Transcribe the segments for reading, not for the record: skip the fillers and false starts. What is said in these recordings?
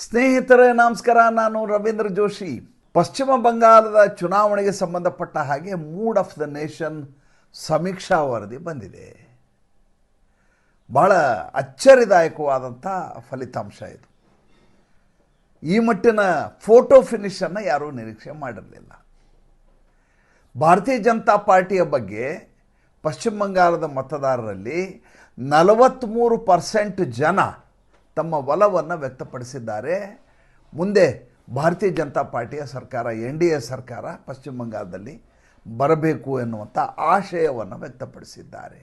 ಸ್ನೇಹಿತರೆ ನಮಸ್ಕಾರ, ನಾನು ರವೀಂದ್ರ ಜೋಶಿ. ಪಶ್ಚಿಮ ಬಂಗಾಳದ ಚುನಾವಣೆಗೆ ಸಂಬಂಧಪಟ್ಟ ಹಾಗೆ ಮೂಡ್ ಆಫ್ ದ ನೇಷನ್ ಸಮೀಕ್ಷಾ ವರದಿ ಬಂದಿದೆ. ಬಹಳ ಅಚ್ಚರಿದಾಯಕವಾದಂಥ ಫಲಿತಾಂಶ ಇದು. ಈ ಮಟ್ಟಿನ ಫೋಟೋ ಫಿನಿಷನ್ನು ಯಾರೂ ನಿರೀಕ್ಷೆ ಮಾಡಿರಲಿಲ್ಲ. ಭಾರತೀಯ ಜನತಾ ಪಾರ್ಟಿಯ ಬಗ್ಗೆ ಪಶ್ಚಿಮ ಬಂಗಾಳದ ಮತದಾರರಲ್ಲಿ 43% ಜನ ತಮ್ಮ ಒಲವನ್ನು ವ್ಯಕ್ತಪಡಿಸಿದ್ದಾರೆ. ಮುಂದೆ ಭಾರತೀಯ ಜನತಾ ಪಾರ್ಟಿಯ ಸರ್ಕಾರ, NDA ಸರ್ಕಾರ ಪಶ್ಚಿಮ ಬಂಗಾಳದಲ್ಲಿ ಬರಬೇಕು ಎನ್ನುವಂಥ ಆಶಯವನ್ನು ವ್ಯಕ್ತಪಡಿಸಿದ್ದಾರೆ.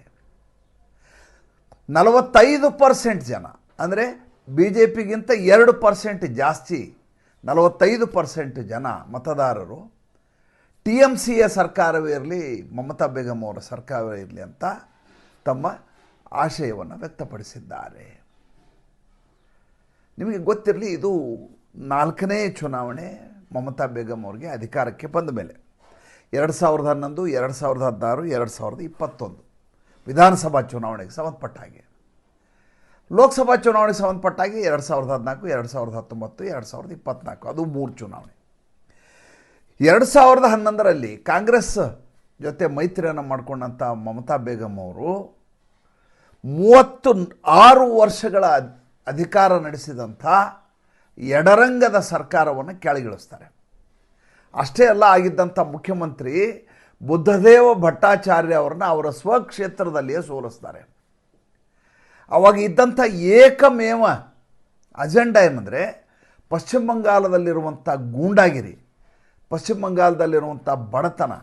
45% ಜನ, ಅಂದರೆ BJPಗಿಂತ 2% ಜಾಸ್ತಿ, 45% ಜನ ಮತದಾರರು TMCಯ ಸರ್ಕಾರವೇ ಇರಲಿ, ಮಮತಾ ಬೇಗಂ ಅವರ ಸರ್ಕಾರವೇ ಇರಲಿ ಅಂತ ತಮ್ಮ ಆಶಯವನ್ನು ವ್ಯಕ್ತಪಡಿಸಿದ್ದಾರೆ. ನಿಮಗೆ ಗೊತ್ತಿರಲಿ, ಇದು 4ನೇ ಚುನಾವಣೆ ಮಮತಾ ಬೇಗಂ ಅವರಿಗೆ ಅಧಿಕಾರಕ್ಕೆ ಬಂದ ಮೇಲೆ. 2011, 2016, 2021 ವಿಧಾನಸಭಾ ಚುನಾವಣೆಗೆ ಸಂಬಂಧಪಟ್ಟ ಹಾಗೆ, ಲೋಕಸಭಾ ಚುನಾವಣೆಗೆ ಸಂಬಂಧಪಟ್ಟ ಹಾಗೆ 2014, 2019, 2024 ಅದು 3 ಚುನಾವಣೆ. 2011ರಲ್ಲಿ ಕಾಂಗ್ರೆಸ್ ಜೊತೆ ಮೈತ್ರಿಯನ್ನು ಮಾಡಿಕೊಂಡಂಥ ಮಮತಾ ಬೇಗಂ ಅವರು 36 ವರ್ಷಗಳ ಅಧಿಕಾರ ನಡೆಸಿದಂಥ ಎಡರಂಗದ ಸರ್ಕಾರವನ್ನು ಕೆಳಗಿಳಿಸ್ತಾರೆ. ಅಷ್ಟೇ ಅಲ್ಲ, ಆಗಿದ್ದಂಥ ಮುಖ್ಯಮಂತ್ರಿ ಬುದ್ಧದೇವ ಭಟ್ಟಾಚಾರ್ಯ ಅವರನ್ನ ಅವರ ಸ್ವಕ್ಷೇತ್ರದಲ್ಲಿಯೇ ಸೋಲಿಸ್ತಾರೆ. ಅವಾಗ ಇದ್ದಂಥ ಏಕಮೇವ ಅಜೆಂಡಾ ಏನಂದರೆ ಪಶ್ಚಿಮ ಬಂಗಾಳದಲ್ಲಿರುವಂಥ ಗೂಂಡಾಗಿರಿ, ಪಶ್ಚಿಮ ಬಂಗಾಳದಲ್ಲಿರುವಂಥ ಬಡತನ,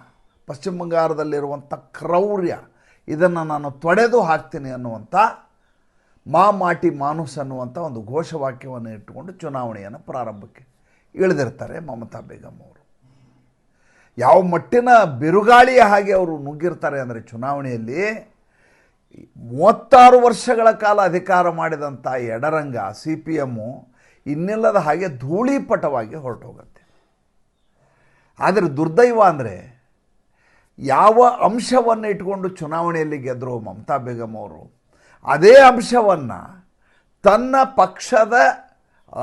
ಪಶ್ಚಿಮ ಬಂಗಾಳದಲ್ಲಿರುವಂಥ ಕ್ರೌರ್ಯ, ಇದನ್ನು ನಾನು ತೊಡೆದು ಹಾಕ್ತೀನಿ ಅನ್ನುವಂಥ ಮಾಟಿ ಮಾನುಸ್ ಅನ್ನುವಂಥ ಒಂದು ಘೋಷವಾಕ್ಯವನ್ನು ಇಟ್ಟುಕೊಂಡು ಚುನಾವಣೆಯನ್ನು ಪ್ರಾರಂಭಕ್ಕೆ ಇಳಿದಿರ್ತಾರೆ ಮಮತಾ ಬೇಗಂ ಅವರು. ಯಾವ ಮಟ್ಟಿನ ಬಿರುಗಾಳಿಯ ಹಾಗೆ ಅವರು ನುಗ್ಗಿರ್ತಾರೆ ಅಂದರೆ ಚುನಾವಣೆಯಲ್ಲಿ 36 ವರ್ಷಗಳ ಕಾಲ ಅಧಿಕಾರ ಮಾಡಿದಂಥ ಎಡರಂಗ CPM ಇನ್ನಿಲ್ಲದ ಹಾಗೆ ಧೂಳಿಪಟವಾಗಿ ಹೊರಟೋಗುತ್ತೆ. ಆದರೆ ದುರ್ದೈವ ಅಂದರೆ ಯಾವ ಅಂಶವನ್ನು ಇಟ್ಕೊಂಡು ಚುನಾವಣೆಯಲ್ಲಿ ಗೆದ್ದರು ಮಮತಾ ಬೇಗಂ ಅವರು, ಅದೇ ಅಂಶವನ್ನು ತನ್ನ ಪಕ್ಷದ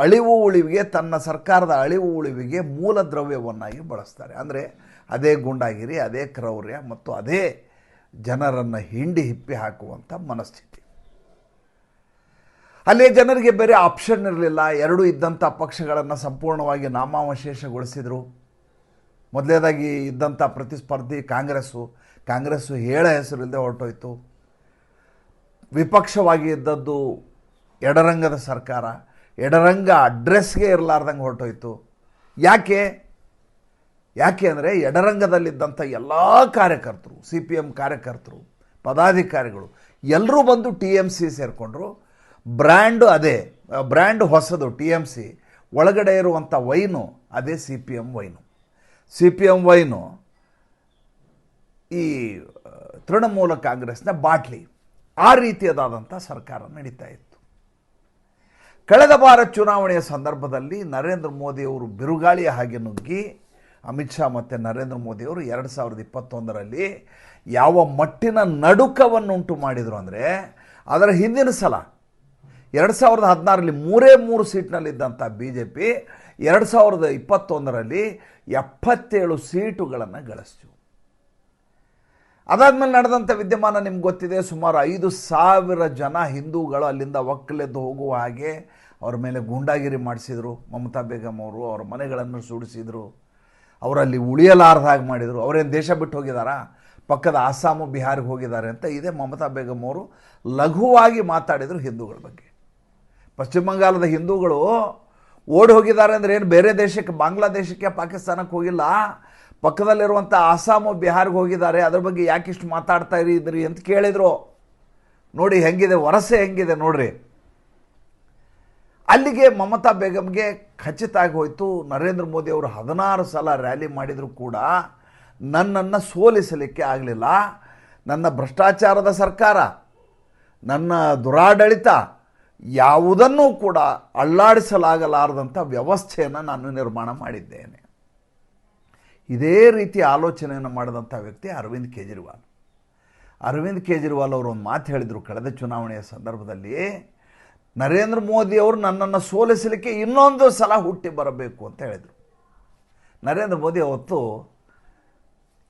ಅಳಿವು ಉಳಿವಿಗೆ, ತನ್ನ ಸರ್ಕಾರದ ಅಳಿವು ಉಳಿವಿಗೆ ಮೂಲ ದ್ರವ್ಯವನ್ನಾಗಿ ಬಳಸ್ತಾರೆ. ಅಂದರೆ ಅದೇ ಗುಂಡಾಗಿರಿ, ಅದೇ ಕ್ರೌರ್ಯ ಮತ್ತು ಅದೇ ಜನರನ್ನು ಹಿಂಡಿ ಹಿಪ್ಪಿ ಹಾಕುವಂಥ ಮನಸ್ಥಿತಿ. ಅಲ್ಲೇ ಜನರಿಗೆ ಬೇರೆ ಆಪ್ಷನ್ ಇರಲಿಲ್ಲ. ಎರಡೂ ಇದ್ದಂಥ ಪಕ್ಷಗಳನ್ನು ಸಂಪೂರ್ಣವಾಗಿ ನಾಮಾವಶೇಷಗೊಳಿಸಿದರು. ಮೊದಲನೇದಾಗಿ ಇದ್ದಂಥ ಪ್ರತಿಸ್ಪರ್ಧಿ ಕಾಂಗ್ರೆಸ್ಸು ಹೇಳ ಹೆಸರಿಲ್ಲದೆ ಹೊರಟೋಯ್ತು. ವಿಪಕ್ಷವಾಗಿ ಇದ್ದದ್ದು ಎಡರಂಗದ ಸರ್ಕಾರ, ಎಡರಂಗ ಅಡ್ರೆಸ್ಗೆ ಇರಲಾರ್ದಂಗೆ ಹೊರಟೋಯ್ತು. ಯಾಕೆ ಅಂದರೆ ಎಡರಂಗದಲ್ಲಿದ್ದಂಥ ಎಲ್ಲ ಕಾರ್ಯಕರ್ತರು, CPM ಕಾರ್ಯಕರ್ತರು, ಪದಾಧಿಕಾರಿಗಳು ಎಲ್ಲರೂ ಬಂದು TMC ಸೇರಿಕೊಂಡ್ರು. ಬ್ರ್ಯಾಂಡ್ ಹೊಸದು TMC, ಒಳಗಡೆ ಇರುವಂಥ ವೈನು ಅದೇ CPM ವೈನು ಈ ತೃಣಮೂಲ ಕಾಂಗ್ರೆಸ್ನ ಬಾಟ್ಲಿ. ಆ ರೀತಿಯದಾದಂಥ ಸರ್ಕಾರ ನಡೀತಾ ಇತ್ತು. ಕಳೆದ ಬಾರ ಚುನಾವಣೆಯ ಸಂದರ್ಭದಲ್ಲಿ ನರೇಂದ್ರ ಮೋದಿಯವರು ಬಿರುಗಾಳಿಯ ಹಾಗೆ ನುಗ್ಗಿ, ಅಮಿತ್ ಶಾ ಮತ್ತು ನರೇಂದ್ರ ಮೋದಿಯವರು 2021ರಲ್ಲಿ ಯಾವ ಮಟ್ಟಿನ ನಡುಕವನ್ನುಂಟು ಮಾಡಿದರು ಅಂದರೆ, ಅದರ ಹಿಂದಿನ ಸಲ 2016ರಲ್ಲಿ 3 ಸೀಟ್ನಲ್ಲಿದ್ದಂಥ BJP 2021ರಲ್ಲಿ 77 ಸೀಟುಗಳನ್ನು ಗಳಿಸ್ತು. ಅದಾದಮೇಲೆ ನಡೆದಂಥ ವಿದ್ಯಮಾನ ನಿಮ್ಗೆ ಗೊತ್ತಿದೆ. ಸುಮಾರು 5,000 ಜನ ಹಿಂದೂಗಳು ಅಲ್ಲಿಂದ ಒಕ್ಕಲೆದ್ದು ಹೋಗುವ ಹಾಗೆ ಅವ್ರ ಮೇಲೆ ಗೂಂಡಾಗಿರಿ ಮಾಡಿಸಿದರು ಮಮತಾ ಬೇಗಂ ಅವರು. ಅವರ ಮನೆಗಳನ್ನು ಸುಡಿಸಿದರು, ಅವರಲ್ಲಿ ಉಳಿಯಲಾರ್ದಾಗಿ ಮಾಡಿದರು. ಅವರೇನು ದೇಶ ಬಿಟ್ಟು ಹೋಗಿದ್ದಾರಾ? ಪಕ್ಕದ ಆಸಾಮು, ಬಿಹಾರಿಗೆ ಹೋಗಿದ್ದಾರೆ ಅಂತ ಇದೇ ಮಮತಾ ಬೇಗಂ ಅವರು ಲಘುವಾಗಿ ಮಾತಾಡಿದರು ಹಿಂದೂಗಳ ಬಗ್ಗೆ. ಪಶ್ಚಿಮ ಬಂಗಾಳದ ಹಿಂದೂಗಳು ಓಡಿ ಹೋಗಿದ್ದಾರೆ ಅಂದರೆ ಏನು ಬೇರೆ ದೇಶಕ್ಕೆ, ಬಾಂಗ್ಲಾದೇಶಕ್ಕೆ, ಪಾಕಿಸ್ತಾನಕ್ಕೆ ಹೋಗಿಲ್ಲ, ಪಕ್ಕದಲ್ಲಿರುವಂಥ ಆಸಾಮು, ಬಿಹಾರಿಗೆ ಹೋಗಿದ್ದಾರೆ. ಅದ್ರ ಬಗ್ಗೆ ಯಾಕಿಷ್ಟು ಮಾತಾಡ್ತಾ ಇದ್ರಿ ಅಂತ ಕೇಳಿದರು. ನೋಡಿ ಹೆಂಗಿದೆ, ವರಸೆ ಹೆಂಗಿದೆ ನೋಡ್ರಿ. ಅಲ್ಲಿಗೆ ಮಮತಾ ಬೇಗಂಗೆ ಖಚಿತ ಆಗಿ ಹೋಯಿತು. ನರೇಂದ್ರ ಮೋದಿ ಅವರು 16 ಸಲ ರ್ಯಾಲಿ ಮಾಡಿದರೂ ಕೂಡ ನನ್ನನ್ನು ಸೋಲಿಸಲಿಕ್ಕೆ ಆಗಲಿಲ್ಲ. ನನ್ನ ಭ್ರಷ್ಟಾಚಾರದ ಸರ್ಕಾರ, ನನ್ನ ದುರಾಡಳಿತ ಯಾವುದನ್ನೂ ಕೂಡ ಅಲ್ಲಾಡಿಸಲಾಗಲಾರದಂಥ ವ್ಯವಸ್ಥೆಯನ್ನು ನಾನು ನಿರ್ಮಾಣ ಮಾಡಿದ್ದೇನೆ. ಇದೇ ರೀತಿ ಆಲೋಚನೆಯನ್ನು ಮಾಡಿದಂಥ ವ್ಯಕ್ತಿ ಅರವಿಂದ್ ಕೇಜ್ರಿವಾಲ್ ಅವರು ಒಂದು ಮಾತು ಹೇಳಿದರು ಕಳೆದ ಚುನಾವಣೆಯ ಸಂದರ್ಭದಲ್ಲಿ. ನರೇಂದ್ರ ಮೋದಿಯವರು ನನ್ನನ್ನು ಸೋಲಿಸಲಿಕ್ಕೆ ಇನ್ನೊಂದು ಸಲ ಹುಟ್ಟಿ ಬರಬೇಕು ಅಂತ ಹೇಳಿದರು. ನರೇಂದ್ರ ಮೋದಿ ಅವತ್ತು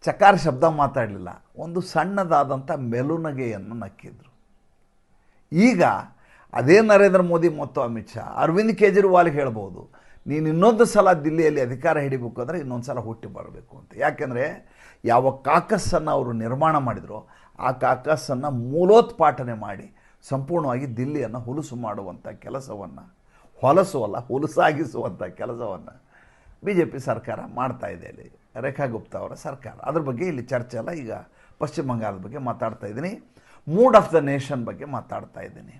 ಚಕಾರ ಶಬ್ದ ಮಾತಾಡಲಿಲ್ಲ, ಒಂದು ಸಣ್ಣದಾದಂಥ ಮೆಲುನಗೆಯನ್ನು ನಕ್ಕಿದ್ರು. ಈಗ ಅದೇ ನರೇಂದ್ರ ಮೋದಿ ಮತ್ತು ಅಮಿತ್ ಶಾ ಅರವಿಂದ್ ಕೇಜ್ರಿವಾಲ್ಗೆ ಹೇಳ್ಬೋದು, ನೀನು ಇನ್ನೊಂದು ಸಲ ದಿಲ್ಲಿಯಲ್ಲಿ ಅಧಿಕಾರ ಹಿಡಿಬೇಕು ಅಂದರೆ ಇನ್ನೊಂದು ಸಲ ಹುಟ್ಟಿ ಬರಬೇಕು ಅಂತ. ಯಾಕೆಂದರೆ ಯಾವ ಕಾಕಸ್ಸನ್ನು ಅವರು ನಿರ್ಮಾಣ ಮಾಡಿದರೋ ಆ ಕಾಕಸ್ಸನ್ನು ಮೂಲೋತ್ಪಾಟನೆ ಮಾಡಿ ಸಂಪೂರ್ಣವಾಗಿ ದಿಲ್ಲಿಯನ್ನು ಹುಲುಸು ಮಾಡುವಂಥ ಕೆಲಸವನ್ನು, ಹುಲಸಾಗಿಸುವಂಥ ಕೆಲಸವನ್ನು BJP ಸರ್ಕಾರ ಮಾಡ್ತಾ ಇದೆ. ಇಲ್ಲಿ ರೇಖಾ ಗುಪ್ತಾ ಅವರ ಸರ್ಕಾರ. ಅದ್ರ ಬಗ್ಗೆ ಇಲ್ಲಿ ಚರ್ಚೆ ಅಲ್ಲ. ಈಗ ಪಶ್ಚಿಮ ಬಂಗಾಳದ ಬಗ್ಗೆ ಮಾತಾಡ್ತಾ ಇದ್ದೀನಿ, ಮೂಡ್ ಆಫ್ ದ ನೇಷನ್ ಬಗ್ಗೆ ಮಾತಾಡ್ತಾ ಇದ್ದೀನಿ.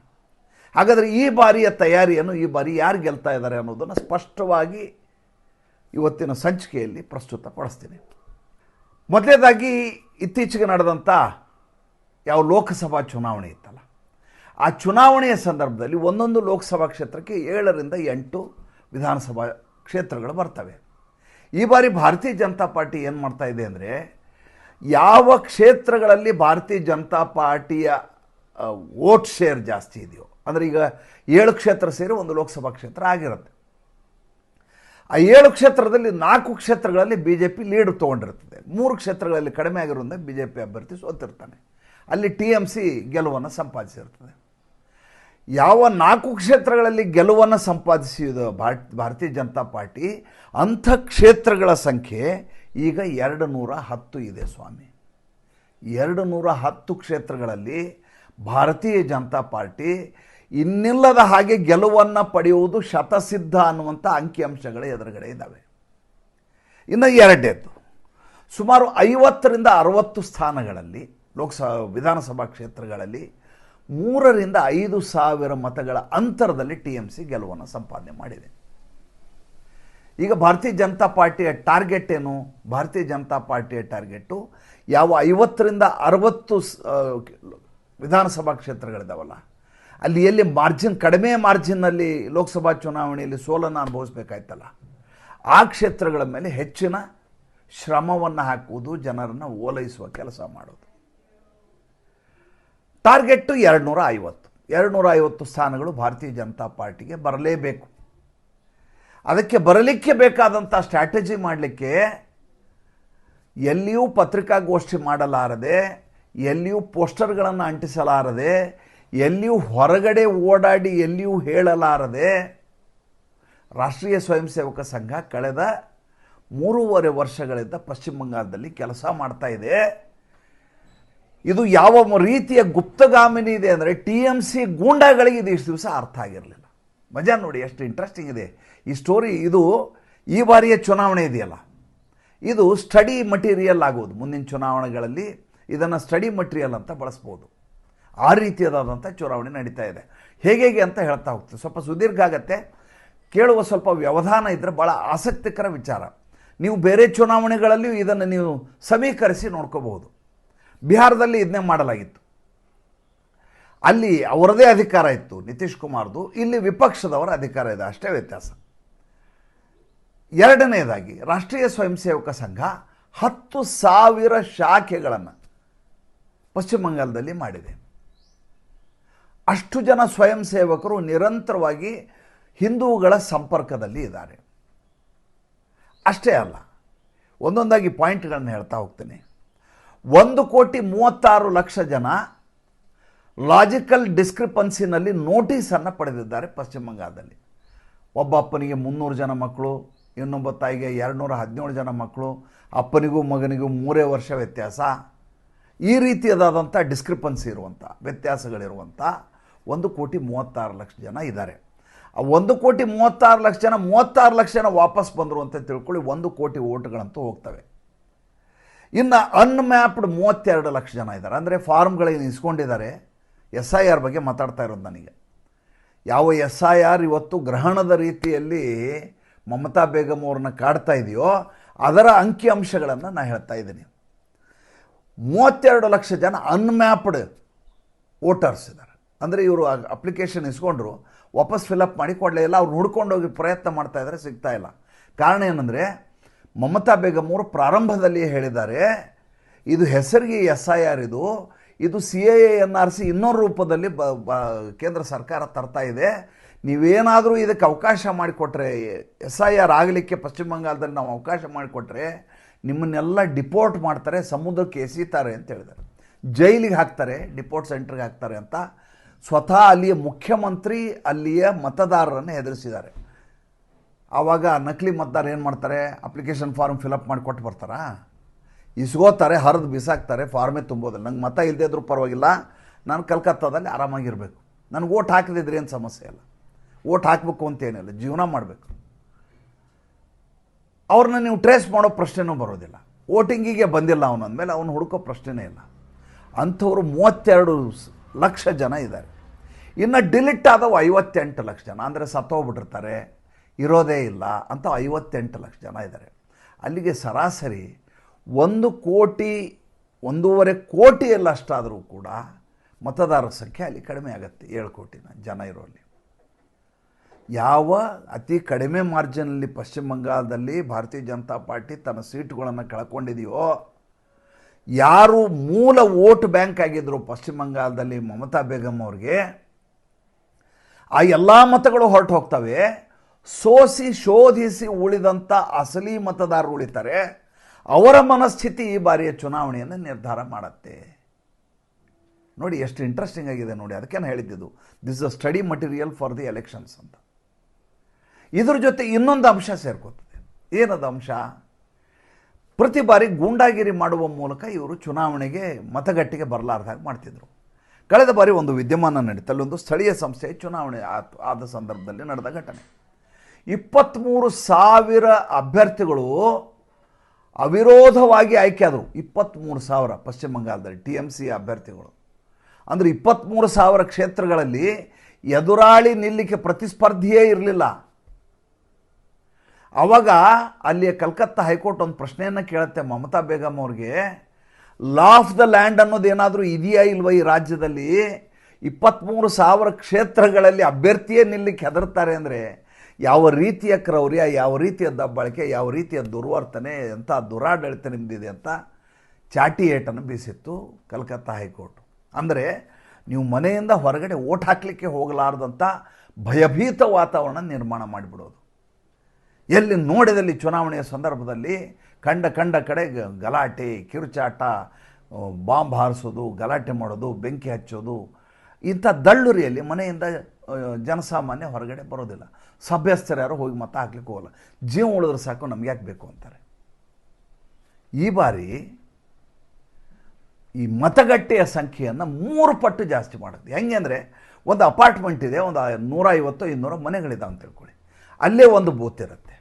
ಹಾಗಾದರೆ ಈ ಬಾರಿಯ ತಯಾರಿಯನ್ನು, ಈ ಬಾರಿ ಯಾರು ಗೆಲ್ತಾ ಇದ್ದಾರೆ ಅನ್ನೋದನ್ನು ಸ್ಪಷ್ಟವಾಗಿ ಇವತ್ತಿನ ಸಂಚಿಕೆಯಲ್ಲಿ ಪ್ರಸ್ತುತಪಡಿಸ್ತೀನಿ. ಮೊದಲನೇದಾಗಿ ಇತ್ತೀಚೆಗೆ ನಡೆದಂಥ ಯಾವ ಲೋಕಸಭಾ ಚುನಾವಣೆ ಇತ್ತಲ್ಲ, ಆ ಚುನಾವಣೆಯ ಸಂದರ್ಭದಲ್ಲಿ ಒಂದೊಂದು ಲೋಕಸಭಾ ಕ್ಷೇತ್ರಕ್ಕೆ 7ರಿಂದ 8 ವಿಧಾನಸಭಾ ಕ್ಷೇತ್ರಗಳು ಬರ್ತವೆ. ಈ ಬಾರಿ ಭಾರತೀಯ ಜನತಾ ಪಾರ್ಟಿ ಏನು ಮಾಡ್ತಾ ಇದೆ ಅಂದರೆ, ಯಾವ ಕ್ಷೇತ್ರಗಳಲ್ಲಿ ಭಾರತೀಯ ಜನತಾ ಪಾರ್ಟಿಯ ವೋಟ್ ಶೇರ್ ಜಾಸ್ತಿ ಇದೆಯೋ, ಅಂದರೆ ಈಗ 7 ಕ್ಷೇತ್ರ ಸೇರಿ ಒಂದು ಲೋಕಸಭಾ ಕ್ಷೇತ್ರ ಆಗಿರುತ್ತೆ. ಆ 7 ಕ್ಷೇತ್ರದಲ್ಲಿ 4 ಕ್ಷೇತ್ರಗಳಲ್ಲಿ BJP ಲೀಡ್ ತೊಗೊಂಡಿರ್ತದೆ. 3 ಕ್ಷೇತ್ರಗಳಲ್ಲಿ ಕಡಿಮೆ ಆಗಿರೋದ್ರಿಂದ BJP ಅಭ್ಯರ್ಥಿ ಸೋತಿರ್ತಾನೆ. ಅಲ್ಲಿ TMC ಗೆಲುವನ್ನು ಸಂಪಾದಿಸಿರ್ತದೆ. ಯಾವ 4 ಕ್ಷೇತ್ರಗಳಲ್ಲಿ ಗೆಲುವನ್ನು ಸಂಪಾದಿಸಿದ ಭಾರತೀಯ ಜನತಾ ಪಾರ್ಟಿ, ಅಂಥ ಕ್ಷೇತ್ರಗಳ ಸಂಖ್ಯೆ ಈಗ 210 ಇದೆ ಸ್ವಾಮಿ. 210 ಕ್ಷೇತ್ರಗಳಲ್ಲಿ ಭಾರತೀಯ ಜನತಾ ಪಾರ್ಟಿ ಇನ್ನಿಲ್ಲದ ಹಾಗೆ ಗೆಲುವನ್ನು ಪಡೆಯುವುದು ಶತಸಿದ್ಧ ಅನ್ನುವಂಥ ಅಂಕಿಅಂಶಗಳ ಎದುರುಗಡೆ ಇದ್ದಾವೆ. ಇನ್ನು ಎರಡನೇದು, ಸುಮಾರು 50ರಿಂದ 60 ಸ್ಥಾನಗಳಲ್ಲಿ ವಿಧಾನಸಭಾ ಕ್ಷೇತ್ರಗಳಲ್ಲಿ 3ರಿಂದ 5 ಸಾವಿರ ಮತಗಳ ಅಂತರದಲ್ಲಿ TMC ಗೆಲುವನ್ನು ಸಂಪಾದನೆ ಮಾಡಿದೆ. ಈಗ ಭಾರತೀಯ ಜನತಾ ಪಾರ್ಟಿಯ ಟಾರ್ಗೆಟ್ ಏನು? ಭಾರತೀಯ ಜನತಾ ಪಾರ್ಟಿಯ ಟಾರ್ಗೆಟು ಯಾವ 50ರಿಂದ 60 ವಿಧಾನಸಭಾ ಕ್ಷೇತ್ರಗಳಿದ್ದಾವಲ್ಲ, ಅಲ್ಲಿ ಎಲ್ಲಿ ಕಡಿಮೆ ಮಾರ್ಜಿನ್ನಲ್ಲಿ ಲೋಕಸಭಾ ಚುನಾವಣೆಯಲ್ಲಿ ಸೋಲನ್ನು ಅನುಭವಿಸಬೇಕಾಯ್ತಲ್ಲ, ಆ ಕ್ಷೇತ್ರಗಳ ಮೇಲೆ ಹೆಚ್ಚಿನ ಶ್ರಮವನ್ನು ಹಾಕುವುದು, ಜನರನ್ನು ಓಲೈಸುವ ಕೆಲಸ ಮಾಡೋದು. ಟಾರ್ಗೆಟ್ಟು 250 ಸ್ಥಾನಗಳು ಭಾರತೀಯ ಜನತಾ ಪಾರ್ಟಿಗೆ ಬರಲೇಬೇಕು. ಅದಕ್ಕೆ ಬರಲಿಕ್ಕೆ ಬೇಕಾದಂಥ ಸ್ಟ್ರಾಟಜಿ ಮಾಡಲಿಕ್ಕೆ ಎಲ್ಲಿಯೂ ಪತ್ರಿಕಾಗೋಷ್ಠಿ ಮಾಡಲಾರದೆ, ಎಲ್ಲಿಯೂ ಪೋಸ್ಟರ್ಗಳನ್ನು ಅಂಟಿಸಲಾರದೆ, ಎಲ್ಲಿಯೂ ಹೊರಗಡೆ ಓಡಾಡಿ ಎಲ್ಲಿಯೂ ಹೇಳಲಾರದೆ ರಾಷ್ಟ್ರೀಯ ಸ್ವಯಂ ಸೇವಕ ಸಂಘ ಕಳೆದ 3.5 ವರ್ಷಗಳಿಂದ ಪಶ್ಚಿಮ ಬಂಗಾಳದಲ್ಲಿ ಕೆಲಸ ಮಾಡ್ತಾ ಇದೆ. ಇದು ಯಾವ ರೀತಿಯ ಗುಪ್ತಗಾಮಿನಿ ಇದೆ ಅಂದರೆ, TMC ಗೂಂಡಾಗಳಿಗೆ ಇದು ಇಷ್ಟು ದಿವಸ ಅರ್ಥ ಆಗಿರಲಿಲ್ಲ. ಮಜಾ ನೋಡಿ, ಎಷ್ಟು ಇಂಟ್ರೆಸ್ಟಿಂಗ್ ಇದೆ ಈ ಸ್ಟೋರಿ. ಇದು ಈ ಬಾರಿಯ ಚುನಾವಣೆ ಇದೆಯಲ್ಲ, ಇದು ಸ್ಟಡಿ ಮಟೀರಿಯಲ್ ಆಗೋದು. ಮುಂದಿನ ಚುನಾವಣೆಗಳಲ್ಲಿ ಇದನ್ನು ಸ್ಟಡಿ ಮಟೀರಿಯಲ್ ಅಂತ ಬಳಸ್ಬೋದು. ಆ ರೀತಿಯಾದಂಥ ಚುನಾವಣೆ ನಡೀತಾ ಇದೆ. ಹೇಗೆ ಅಂತ ಹೇಳ್ತಾ ಹೋಗ್ತೀವಿ. ಸ್ವಲ್ಪ ಸುದೀರ್ಘ ಆಗತ್ತೆ, ಕೇಳುವ ಸ್ವಲ್ಪ ವ್ಯವಧಾನ ಇದ್ದರೆ ಭಾಳ ಆಸಕ್ತಿಕರ ವಿಚಾರ. ನೀವು ಬೇರೆ ಚುನಾವಣೆಗಳಲ್ಲಿಯೂ ಇದನ್ನು ನೀವು ಸಮೀಕರಿಸಿ ನೋಡ್ಕೋಬಹುದು. ಬಿಹಾರದಲ್ಲಿ ಇದನ್ನೇ ಮಾಡಲಾಗಿತ್ತು. ಅಲ್ಲಿ ಅವರದೇ ಅಧಿಕಾರ ಇತ್ತು, ನಿತೀಶ್ ಕುಮಾರ್ದು. ಇಲ್ಲಿ ವಿಪಕ್ಷದವರ ಅಧಿಕಾರ ಇದೆ, ಅಷ್ಟೇ ವ್ಯತ್ಯಾಸ. ಎರಡನೇದಾಗಿ, ರಾಷ್ಟ್ರೀಯ ಸ್ವಯಂ ಸೇವಕ ಸಂಘ 10,000 ಶಾಖೆಗಳನ್ನು ಪಶ್ಚಿಮ ಬಂಗಾಳದಲ್ಲಿ ಮಾಡಿದೆ. ಅಷ್ಟು ಜನ ಸ್ವಯಂ ಸೇವಕರು ನಿರಂತರವಾಗಿ ಹಿಂದೂಗಳ ಸಂಪರ್ಕದಲ್ಲಿ ಇದ್ದಾರೆ. ಅಷ್ಟೇ ಅಲ್ಲ, ಒಂದೊಂದಾಗಿ ಪಾಯಿಂಟ್ಗಳನ್ನು ಹೇಳ್ತಾ ಹೋಗ್ತೀನಿ. 1,36,00,000 ಜನ ಲಾಜಿಕಲ್ ಡಿಸ್ಕ್ರಿಪನ್ಸಿನಲ್ಲಿ ನೋಟಿಸನ್ನು ಪಡೆದಿದ್ದಾರೆ ಪಶ್ಚಿಮ ಬಂಗಾಳದಲ್ಲಿ. ಒಬ್ಬ ಅಪ್ಪನಿಗೆ 300 ಜನ ಮಕ್ಕಳು, ಇನ್ನೊಬ್ಬ ತಾಯಿಗೆ 217 ಜನ ಮಕ್ಕಳು, ಅಪ್ಪನಿಗೂ ಮಗನಿಗೂ 3 ವರ್ಷ ವ್ಯತ್ಯಾಸ. ಈ ರೀತಿಯಾದಂಥ ಡಿಸ್ಕ್ರಿಪನ್ಸಿ ಇರುವಂಥ, ವ್ಯತ್ಯಾಸಗಳಿರುವಂಥ 1,36,00,000 ಜನ ಇದ್ದಾರೆ. ಆ 1,36,00,000 ಜನ 36 ಲಕ್ಷ ವಾಪಸ್ ಬಂದರು ಅಂತ ತಿಳ್ಕೊಳ್ಳಿ. 1 ಕೋಟಿ ವೋಟ್ಗಳಂತೂ ಹೋಗ್ತವೆ. ಇನ್ನು ಅನ್ಮ್ಯಾಪ್ಡ್ 32 ಲಕ್ಷ ಜನ ಇದ್ದಾರೆ. ಅಂದರೆ ಫಾರ್ಮ್ಗಳನ್ನು ಇಸ್ಕೊಂಡಿದ್ದಾರೆ. SIR ಬಗ್ಗೆ ಮಾತಾಡ್ತಾ ಇರೋದು ನನಗೆ. ಯಾವ SIR ಇವತ್ತು ಗ್ರಹಣದ ರೀತಿಯಲ್ಲಿ ಮಮತಾ ಬೇಗಂ ಅವ್ರನ್ನ ಕಾಡ್ತಾ ಇದೆಯೋ ಅದರ ಅಂಕಿಅಂಶಗಳನ್ನು ನಾನು ಹೇಳ್ತಾ ಇದ್ದೀನಿ. 32 ಲಕ್ಷ ಜನ ಅನ್ಮ್ಯಾಪ್ಡ್ ವೋಟರ್ಸ್ ಇದ್ದಾರೆ. ಅಂದರೆ ಇವರು ಅಪ್ಲಿಕೇಶನ್ ಇಸ್ಕೊಂಡ್ರು, ವಾಪಸ್ ಫಿಲಪ್ ಮಾಡಿ ಕೊಡಲೇ ಇಲ್ಲ. ಅವ್ರು ಹುಡ್ಕೊಂಡೋಗಿ ಪ್ರಯತ್ನ ಮಾಡ್ತಾ ಇದ್ದಾರೆ, ಸಿಗ್ತಾ ಇಲ್ಲ. ಕಾರಣ ಏನಂದರೆ, ಮಮತಾ ಬೇಗಂ ಅವರು ಪ್ರಾರಂಭದಲ್ಲಿಯೇ ಹೇಳಿದ್ದಾರೆ, ಇದು ಹೆಸರಿಗೆ SIR, ಇದು CAA-NRC ಇನ್ನೊಂದು ರೂಪದಲ್ಲಿ ಕೇಂದ್ರ ಸರ್ಕಾರ ತರ್ತಾ ಇದೆ. ನೀವೇನಾದರೂ ಇದಕ್ಕೆ ಅವಕಾಶ ಮಾಡಿಕೊಟ್ರೆ, SIR ಆಗಲಿಕ್ಕೆ ಪಶ್ಚಿಮ ಬಂಗಾಳದಲ್ಲಿ ನಾವು ಅವಕಾಶ ಮಾಡಿಕೊಟ್ರೆ ನಿಮ್ಮನ್ನೆಲ್ಲ ಡಿಪೋರ್ಟ್ ಮಾಡ್ತಾರೆ, ಸಮುದ್ರಕ್ಕೆ ಎಸೀತಾರೆ ಅಂತ ಹೇಳಿದ್ದಾರೆ. ಜೈಲಿಗೆ ಹಾಕ್ತಾರೆ, ಡಿಪೋರ್ಟ್ ಸೆಂಟ್ರಿಗೆ ಹಾಕ್ತಾರೆ ಅಂತ ಸ್ವತಃ ಅಲ್ಲಿಯ ಮುಖ್ಯಮಂತ್ರಿ ಅಲ್ಲಿಯ ಮತದಾರರನ್ನು ಹೆದರಿಸಿದ್ದಾರೆ. ಆವಾಗ ನಕಲಿ ಮತದಾರ ಏನು ಮಾಡ್ತಾರೆ, ಅಪ್ಲಿಕೇಶನ್ ಫಾರ್ಮ್ ಫಿಲಪ್ ಮಾಡಿ ಕೊಟ್ಟು ಬರ್ತಾರಾ? ಇಸ್ಕೋತಾರೆ, ಹರಿದು ಬಿಸಾಕ್ತಾರೆ, ಫಾರ್ಮೇ ತುಂಬೋದಿಲ್ಲ. ನಂಗೆ ಮತ ಇಲ್ಲದೇ ಇದ್ರೂ ಪರವಾಗಿಲ್ಲ, ನಾನು ಕಲ್ಕತ್ತಾದಲ್ಲಿ ಆರಾಮಾಗಿರಬೇಕು, ನನಗೆ ಓಟ್ ಹಾಕದಿದ್ರೆ ಏನು ಸಮಸ್ಯೆ ಇಲ್ಲ, ಓಟ್ ಹಾಕಬೇಕು ಅಂತೇನಿಲ್ಲ, ಜೀವನ ಮಾಡಬೇಕು. ಅವ್ರನ್ನ ನೀವು ಟ್ರೇಸ್ ಮಾಡೋ ಪ್ರಶ್ನೆನೂ ಬರೋದಿಲ್ಲ. ವೋಟಿಂಗಿಗೆ ಬಂದಿಲ್ಲ ಅವನು ಅಂದಮೇಲೆ ಅವನು ಹುಡುಕೋ ಪ್ರಶ್ನೆನೇ ಇಲ್ಲ. ಅಂಥವ್ರು 32 ಲಕ್ಷ ಜನ ಇದ್ದಾರೆ. ಇನ್ನು ಡಿಲಿಟ್ ಆದವು 58 ಲಕ್ಷ ಜನ, ಅಂದರೆ ಸತ್ತೋಗ್ಬಿಟ್ಟಿರ್ತಾರೆ, ಇರೋದೇ ಇಲ್ಲ ಅಂತ 58 ಲಕ್ಷ ಜನ ಇದ್ದಾರೆ. ಅಲ್ಲಿಗೆ ಸರಾಸರಿ 1 ಕೋಟಿ 1.5 ಕೋಟಿಯಲ್ಲಷ್ಟಾದರೂ ಕೂಡ ಮತದಾರರ ಸಂಖ್ಯೆ ಅಲ್ಲಿ ಕಡಿಮೆ ಆಗುತ್ತೆ. 7 ಕೋಟಿ ಜನ ಇರೋಲ್ಲಿ. ಯಾವ ಅತಿ ಕಡಿಮೆ ಮಾರ್ಜಿನಲ್ಲಿ ಪಶ್ಚಿಮ ಬಂಗಾಳದಲ್ಲಿ ಭಾರತೀಯ ಜನತಾ ಪಾರ್ಟಿ ತನ್ನ ಸೀಟುಗಳನ್ನು ಕಳ್ಕೊಂಡಿದೆಯೋ, ಯಾರು ಮೂಲ ವೋಟ್ ಬ್ಯಾಂಕ್ ಆಗಿದ್ದರು ಪಶ್ಚಿಮ ಬಂಗಾಳದಲ್ಲಿ ಮಮತಾ ಬೇಗಂ ಅವ್ರಿಗೆ, ಆ ಎಲ್ಲ ಮತಗಳು ಹೊರಟು ಹೋಗ್ತವೆ. ಸೋಸಿ ಶೋಧಿಸಿ ಉಳಿದಂಥ ಅಸಲಿ ಮತದಾರರು ಉಳಿತಾರೆ. ಅವರ ಮನಸ್ಥಿತಿ ಈ ಬಾರಿಯ ಚುನಾವಣೆಯನ್ನು ನಿರ್ಧಾರ ಮಾಡುತ್ತೆ. ನೋಡಿ ಎಷ್ಟು ಇಂಟ್ರೆಸ್ಟಿಂಗ್ ಆಗಿದೆ ನೋಡಿ. ಅದಕ್ಕೇನು ಹೇಳಿದ್ದು, this is a study material for the elections ಅಂತ. ಇದ್ರ ಜೊತೆ ಇನ್ನೊಂದು ಅಂಶ ಸೇರ್ಕೋತದೆ. ಏನದು ಅಂಶ? ಪ್ರತಿ ಬಾರಿ ಗೂಂಡಾಗಿರಿ ಮಾಡುವ ಮೂಲಕ ಇವರು ಚುನಾವಣೆಗೆ ಮತಗಟ್ಟೆಗೆ ಬರಲಾರ್ದಾಗ ಮಾಡ್ತಿದ್ರು. ಕಳೆದ ಬಾರಿ ಒಂದು ವಿದ್ಯಮಾನ ನಡೀತು. ಅಲ್ಲೊಂದು ಸ್ಥಳೀಯ ಸಂಸ್ಥೆಯ ಚುನಾವಣೆ ಆದ ಸಂದರ್ಭದಲ್ಲಿ ನಡೆದ ಘಟನೆ. 23,000 ಅಭ್ಯರ್ಥಿಗಳು ಅವಿರೋಧವಾಗಿ ಆಯ್ಕೆ ಆದರು. 23,000 ಪಶ್ಚಿಮ ಬಂಗಾಳದಲ್ಲಿ TMC ಅಭ್ಯರ್ಥಿಗಳು. ಅಂದರೆ 23,000 ಕ್ಷೇತ್ರಗಳಲ್ಲಿ ಎದುರಾಳಿ ನಿಲ್ಲಿಕ್ಕೆ ಪ್ರತಿಸ್ಪರ್ಧಿಯೇ ಇರಲಿಲ್ಲ. ಆವಾಗ ಅಲ್ಲಿಯ ಕಲ್ಕತ್ತಾ ಹೈಕೋರ್ಟ್ ಒಂದು ಪ್ರಶ್ನೆಯನ್ನು ಕೇಳುತ್ತೆ ಮಮತಾ ಬೇಗಂ ಅವ್ರಿಗೆ, ಲಾ ಆಫ್ ದ ಲ್ಯಾಂಡ್ ಅನ್ನೋದು ಏನಾದರೂ ಇದೆಯಾ ಇಲ್ವ ಈ ರಾಜ್ಯದಲ್ಲಿ? 23,000 ಕ್ಷೇತ್ರಗಳಲ್ಲಿ ಅಭ್ಯರ್ಥಿಯೇ ನಿಲ್ಲಿಕ್ಕೆ ಹೆದರ್ತಾರೆ ಅಂದರೆ ಯಾವ ರೀತಿಯ ಕ್ರೌರ್ಯ, ಯಾವ ರೀತಿಯ ದಬ್ಬಾಳಿಕೆ, ಯಾವ ರೀತಿಯ ದುರ್ವರ್ತನೆ, ಎಂಥ ದುರಾಡಳಿತ ನಿಮ್ಮದಿದೆ ಅಂತ ಚಾಟಿ ಏಟನ್ನು ಬೀಸಿತ್ತು ಕಲ್ಕತ್ತಾ ಹೈಕೋರ್ಟ್. ಅಂದರೆ ನೀವು ಮನೆಯಿಂದ ಹೊರಗಡೆ ಓಟ್ ಹಾಕಲಿಕ್ಕೆ ಹೋಗಲಾರ್ದಂಥ ಭಯಭೀತ ವಾತಾವರಣ ನಿರ್ಮಾಣ ಮಾಡಿಬಿಡೋದು. ಎಲ್ಲಿ ನೋಡಿದಲ್ಲಿ ಚುನಾವಣೆಯ ಸಂದರ್ಭದಲ್ಲಿ ಕಂಡ ಕಡೆ ಗಲಾಟೆ, ಕಿರುಚಾಟ, ಬಾಂಬ್ ಹಾರಿಸೋದು, ಗಲಾಟೆ ಮಾಡೋದು, ಬೆಂಕಿ ಹಚ್ಚೋದು, ಇಂಥ ದಳ್ಳುರಿಯಲ್ಲಿ ಮನೆಯಿಂದ ಜನಸಾಮಾನ್ಯ ಹೊರಗಡೆ ಬರೋದಿಲ್ಲ. ಸಭ್ಯಸ್ಥರು ಯಾರು ಹೋಗಿ ಮತ ಹಾಕ್ಲಿಕ್ಕೆ ಹೋಗಲ್ಲ. ಜೀವ ಉಳಿದ್ರೆ ಸಾಕು, ನಮ್ಗೆ ಯಾಕೆ ಬೇಕು ಅಂತಾರೆ. ಈ ಬಾರಿ ಈ ಮತಗಟ್ಟೆಯ ಸಂಖ್ಯೆಯನ್ನು 3 ಪಟ್ಟು ಜಾಸ್ತಿ ಮಾಡುತ್ತೆ. ಹೆಂಗೆ ಅಂದರೆ, ಒಂದು ಅಪಾರ್ಟ್ಮೆಂಟ್ ಇದೆ, ಒಂದು 150-200 ಮನೆಗಳಿದಾವೆ ಅಂತ ತಿಳ್ಕೊಳ್ಳಿ. ಅಲ್ಲೇ ಒಂದು ಬೂತ್ ಇರುತ್ತೆ,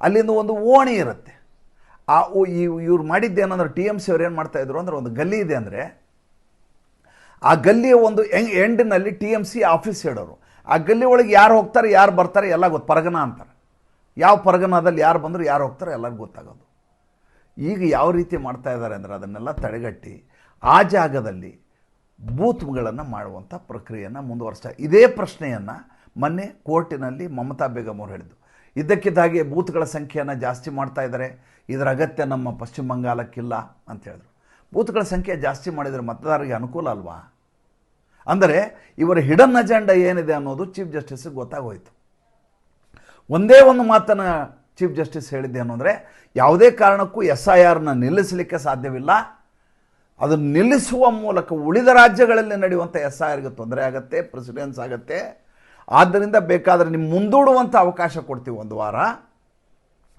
ಅಲ್ಲಿಂದ ಒಂದು ಓಣಿ ಇರುತ್ತೆ. ಇವ್ರು ಮಾಡಿದ್ದೇನೆಂದ್ರೆ TMC ಅವ್ರು ಏನು ಮಾಡ್ತಾಯಿದ್ರು ಅಂದರೆ, ಒಂದು ಗಲ್ಲಿ ಇದೆ ಅಂದರೆ ಆ ಗಲ್ಲಿಯ ಒಂದು ಎಂಡಿನಲ್ಲಿ TMC ಆಫೀಸ್ ಇಡೋರು. ಆ ಗಲ್ಲಿ ಒಳಗೆ ಯಾರು ಹೋಗ್ತಾರೆ, ಯಾರು ಬರ್ತಾರೆ ಎಲ್ಲ ಗೊತ್ತು. ಪರಗನ ಅಂತಾರೆ. ಯಾವ ಪರಗನದಲ್ಲಿ ಯಾರು ಬಂದರು, ಯಾರು ಹೋಗ್ತಾರೆ ಎಲ್ಲರಿಗೂ ಗೊತ್ತಾಗೋದು. ಈಗ ಯಾವ ರೀತಿ ಮಾಡ್ತಾ ಇದ್ದಾರೆ ಅಂದರೆ, ಅದನ್ನೆಲ್ಲ ತಡೆಗಟ್ಟಿ ಆ ಜಾಗದಲ್ಲಿ ಬೂತ್ಗಳನ್ನು ಮಾಡುವಂಥ ಪ್ರಕ್ರಿಯೆಯನ್ನು ಮುಂದುವರಿಸ್ತಾರೆ. ಇದೇ ಪ್ರಶ್ನೆಯನ್ನು ಮೊನ್ನೆ ಕೋರ್ಟಿನಲ್ಲಿ ಮಮತಾ ಬೇಗಂ ಅವರು ಹೇಳಿದ್ದು. ಇದ್ದಕ್ಕಿದ್ದಾಗೆ ಬೂತ್ಗಳ ಸಂಖ್ಯೆಯನ್ನು ಜಾಸ್ತಿ ಮಾಡ್ತಾ ಇದ್ದಾರೆ, ಇದರ ಅಗತ್ಯ ನಮ್ಮ ಪಶ್ಚಿಮ ಬಂಗಾಳಕ್ಕಿಲ್ಲ ಅಂತ ಹೇಳಿದ್ರು. ಬೂತ್ಗಳ ಸಂಖ್ಯೆ ಜಾಸ್ತಿ ಮಾಡಿದರೆ ಮತದಾರರಿಗೆ ಅನುಕೂಲ ಅಲ್ವಾ? ಅಂದರೆ ಇವರ ಹಿಡನ್ ಅಜೆಂಡಾ ಏನಿದೆ ಅನ್ನೋದು ಚೀಫ್ ಜಸ್ಟಿಸ್ಗೆ ಗೊತ್ತಾಗೋಯ್ತು. ಒಂದೇ ಒಂದು ಮಾತನ್ನು ಚೀಫ್ ಜಸ್ಟಿಸ್ ಹೇಳಿದ್ದೇನು ಅಂದರೆ, ಯಾವುದೇ ಕಾರಣಕ್ಕೂ SIRನ ನಿಲ್ಲಿಸಲಿಕ್ಕೆ ಸಾಧ್ಯವಿಲ್ಲ. ಅದನ್ನು ನಿಲ್ಲಿಸುವ ಮೂಲಕ ಉಳಿದ ರಾಜ್ಯಗಳಲ್ಲಿ ನಡೆಯುವಂಥ SIRಗೆ ತೊಂದರೆ ಆಗುತ್ತೆ, ಪ್ರೆಸಿಡೆನ್ಸ್ ಆಗುತ್ತೆ. ಆದ್ದರಿಂದ ಬೇಕಾದರೆ ನಿಮ್ಮ ಮುಂದೂಡುವಂಥ ಅವಕಾಶ ಕೊಡ್ತೀವಿ 1 ವಾರ.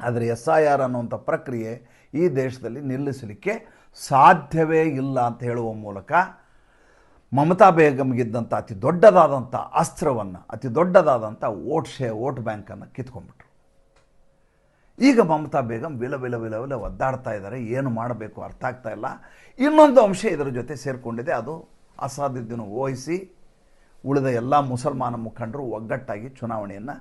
ಆದರೆ SIR ಅನ್ನುವಂಥ ಪ್ರಕ್ರಿಯೆ ಈ ದೇಶದಲ್ಲಿ ನಿಲ್ಲಿಸಲಿಕ್ಕೆ ಸಾಧ್ಯವೇ ಇಲ್ಲ ಅಂತ ಹೇಳುವ ಮೂಲಕ ಮಮತಾ ಬೇಗಂಗಿದ್ದಂಥ ಅತಿ ದೊಡ್ಡದಾದಂಥ ಅಸ್ತ್ರವನ್ನು, ಅತಿ ದೊಡ್ಡದಾದಂಥ ವೋಟ್ ಬ್ಯಾಂಕನ್ನು ಕಿತ್ಕೊಂಡ್ಬಿಟ್ರು. ಈಗ ಮಮತಾ ಬೇಗಂ ವಿಲ ಒದ್ದಾಡ್ತಾ ಇದ್ದಾರೆ. ಏನು ಮಾಡಬೇಕು ಅರ್ಥ ಆಗ್ತಾ ಇಲ್ಲ. ಇನ್ನೊಂದು ಅಂಶ ಇದರ ಜೊತೆ ಸೇರಿಕೊಂಡಿದೆ. ಅದು ಅಸಾದುದ್ದೀನ್ ಓವೈಸಿ ಉಳಿದ ಎಲ್ಲ ಮುಸಲ್ಮಾನ ಮುಖಂಡರು ಒಗ್ಗಟ್ಟಾಗಿ ಚುನಾವಣೆಯನ್ನು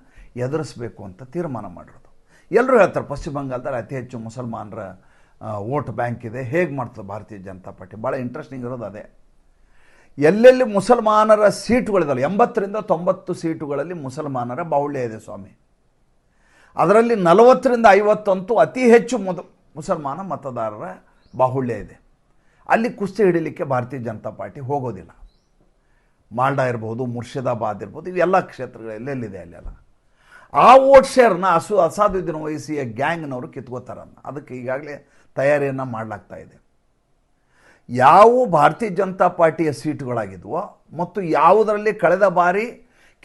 ಎದುರಿಸಬೇಕು ಅಂತ ತೀರ್ಮಾನ ಮಾಡಿರೋದು. ಎಲ್ಲರೂ ಹೇಳ್ತಾರೆ ಪಶ್ಚಿಮ ಬಂಗಾಳದಲ್ಲಿ ಅತಿ ಹೆಚ್ಚು ಮುಸಲ್ಮಾನರ ವೋಟ್ ಬ್ಯಾಂಕ್ ಇದೆ, ಹೇಗೆ ಮಾಡ್ತದೆ ಭಾರತೀಯ ಜನತಾ ಪಾರ್ಟಿ? ಭಾಳ ಇಂಟ್ರೆಸ್ಟಿಂಗ್ ಇರೋದು ಅದೇ. ಎಲ್ಲೆಲ್ಲಿ ಮುಸಲ್ಮಾನರ ಸೀಟುಗಳಿದಾವೆ, 80ರಿಂದ 90 ಸೀಟುಗಳಲ್ಲಿ ಮುಸಲ್ಮಾನರ ಬಾಹುಳ್ಯ ಇದೆ ಸ್ವಾಮಿ. ಅದರಲ್ಲಿ 40ರಿಂದ 50 ಅಂತೂ ಅತಿ ಹೆಚ್ಚು ಮುಸಲ್ಮಾನ ಮತದಾರರ ಬಾಹುಳ್ಯ ಇದೆ. ಅಲ್ಲಿ ಕುಸ್ತಿ ಹಿಡಿಲಿಕ್ಕೆ ಭಾರತೀಯ ಜನತಾ ಪಾರ್ಟಿ ಹೋಗೋದಿಲ್ಲ. ಮಾಲ್ಡಾ ಇರ್ಬೋದು, ಮುರ್ಷಿದಾಬಾದ್ ಇರ್ಬೋದು, ಇವೆಲ್ಲ ಕ್ಷೇತ್ರಗಳು ಎಲ್ಲೆಲ್ಲಿದೆ ಅಲ್ಲೆಲ್ಲ ಆ ವೋಟ್ ಶೇರ್ನ ಅಸಾದುದ್ದೀನ್ ಓವೈಸಿಯ ಗ್ಯಾಂಗ್ನವರು ಕಿತ್ಕೋತಾರನ್ನ. ಅದಕ್ಕೆ ಈಗಾಗಲೇ ತಯಾರಿಯನ್ನು ಮಾಡಲಾಗ್ತಾ ಇದೆ. ಯಾವ ಭಾರತೀಯ ಜನತಾ ಪಾರ್ಟಿಯ ಸೀಟುಗಳಾಗಿದ್ವೋ ಮತ್ತು ಯಾವುದರಲ್ಲಿ ಕಳೆದ ಬಾರಿ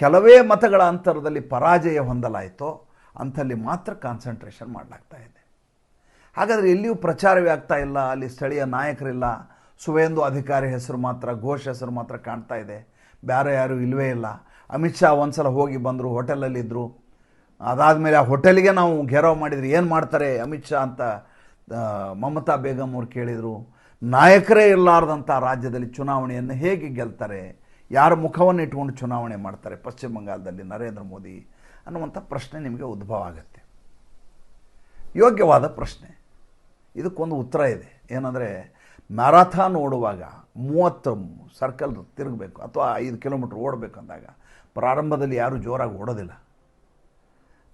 ಕೆಲವೇ ಮತಗಳ ಅಂತರದಲ್ಲಿ ಪರಾಜಯ ಹೊಂದಲಾಯಿತೋ ಅಂಥಲ್ಲಿ ಮಾತ್ರ ಕಾನ್ಸಂಟ್ರೇಷನ್ ಮಾಡಲಾಗ್ತಾ ಇದೆ. ಹಾಗಾದರೆ ಎಲ್ಲಿಯೂ ಪ್ರಚಾರವೇ ಆಗ್ತಾ ಇಲ್ಲ, ಅಲ್ಲಿ ಸ್ಥಳೀಯ ನಾಯಕರಿಲ್ಲ, ಸುವೇಂದು ಅಧಿಕಾರಿ ಹೆಸರು ಮಾತ್ರ, ಘೋಷ್ ಹೆಸರು ಮಾತ್ರ ಕಾಣ್ತಾ ಇದೆ, ಬೇರೆ ಯಾರೂ ಇಲ್ಲವೇ ಇಲ್ಲ. ಅಮಿತ್ ಶಾ ಒಂದು ಸಲ ಹೋಗಿ ಬಂದರು, ಹೋಟೆಲಲ್ಲಿದ್ದರು. ಅದಾದಮೇಲೆ ಆ ಹೋಟೆಲಿಗೆ ನಾವು ಘೇರಾವ್ ಮಾಡಿದ್ರಿ, ಏನು ಮಾಡ್ತಾರೆ ಅಮಿತ್ ಶಾ ಅಂತ ಮಮತಾ ಬೇಗಂ ಅವ್ರು ಕೇಳಿದರು. ನಾಯಕರೇ ಇರಲಾರ್ದಂಥ ರಾಜ್ಯದಲ್ಲಿ ಚುನಾವಣೆಯನ್ನು ಹೇಗೆ ಗೆಲ್ತಾರೆ, ಯಾರ ಮುಖವನ್ನು ಇಟ್ಕೊಂಡು ಚುನಾವಣೆ ಮಾಡ್ತಾರೆ ಪಶ್ಚಿಮ ಬಂಗಾಳದಲ್ಲಿ ನರೇಂದ್ರ ಮೋದಿ ಅನ್ನುವಂಥ ಪ್ರಶ್ನೆ ನಿಮಗೆ ಉದ್ಭವ ಆಗುತ್ತೆ. ಯೋಗ್ಯವಾದ ಪ್ರಶ್ನೆ. ಇದಕ್ಕೊಂದು ಉತ್ತರ ಇದೆ. ಏನಂದರೆ ಮ್ಯಾರಥಾನ್ ಓಡುವಾಗ 30 ಸರ್ಕಲ್ ತಿರುಗಬೇಕು ಅಥವಾ 5 ಕಿಲೋಮೀಟ್ರ್ ಓಡಬೇಕು ಅಂದಾಗ ಪ್ರಾರಂಭದಲ್ಲಿ ಯಾರೂ ಜೋರಾಗಿ ಓಡೋದಿಲ್ಲ,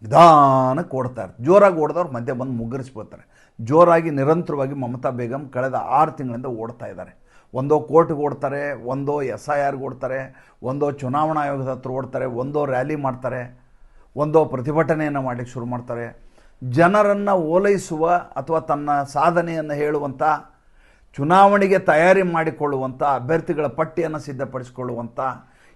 ನಿಧಾನಕ್ಕೆ ಓಡ್ತಾರೆ. ಜೋರಾಗಿ ಓಡಿದವ್ರು ಮಧ್ಯೆ ಬಂದು ಮುಗ್ಗರಿಸ್ಬೋತಾರೆ. ಜೋರಾಗಿ ನಿರಂತರವಾಗಿ ಮಮತಾ ಬೇಗಂ ಕಳೆದ 6 ತಿಂಗಳಿಂದ ಓಡ್ತಾ ಇದ್ದಾರೆ. ಒಂದೋ ಕೋರ್ಟ್ಗೆ ಓಡ್ತಾರೆ, ಒಂದೋ SIRಗೆ ಓಡ್ತಾರೆ, ಒಂದೋ ಚುನಾವಣಾ ಆಯೋಗದ ಹತ್ರ ಓಡ್ತಾರೆ, ಒಂದೋ ರ್ಯಾಲಿ ಮಾಡ್ತಾರೆ, ಒಂದೋ ಪ್ರತಿಭಟನೆಯನ್ನು ಮಾಡಲಿಕ್ಕೆ ಶುರು ಮಾಡ್ತಾರೆ. ಜನರನ್ನು ಓಲೈಸುವ ಅಥವಾ ತನ್ನ ಸಾಧನೆಯನ್ನು ಹೇಳುವಂಥ, ಚುನಾವಣೆಗೆ ತಯಾರಿ ಮಾಡಿಕೊಳ್ಳುವಂಥ, ಅಭ್ಯರ್ಥಿಗಳ ಪಟ್ಟಿಯನ್ನು ಸಿದ್ಧಪಡಿಸಿಕೊಳ್ಳುವಂಥ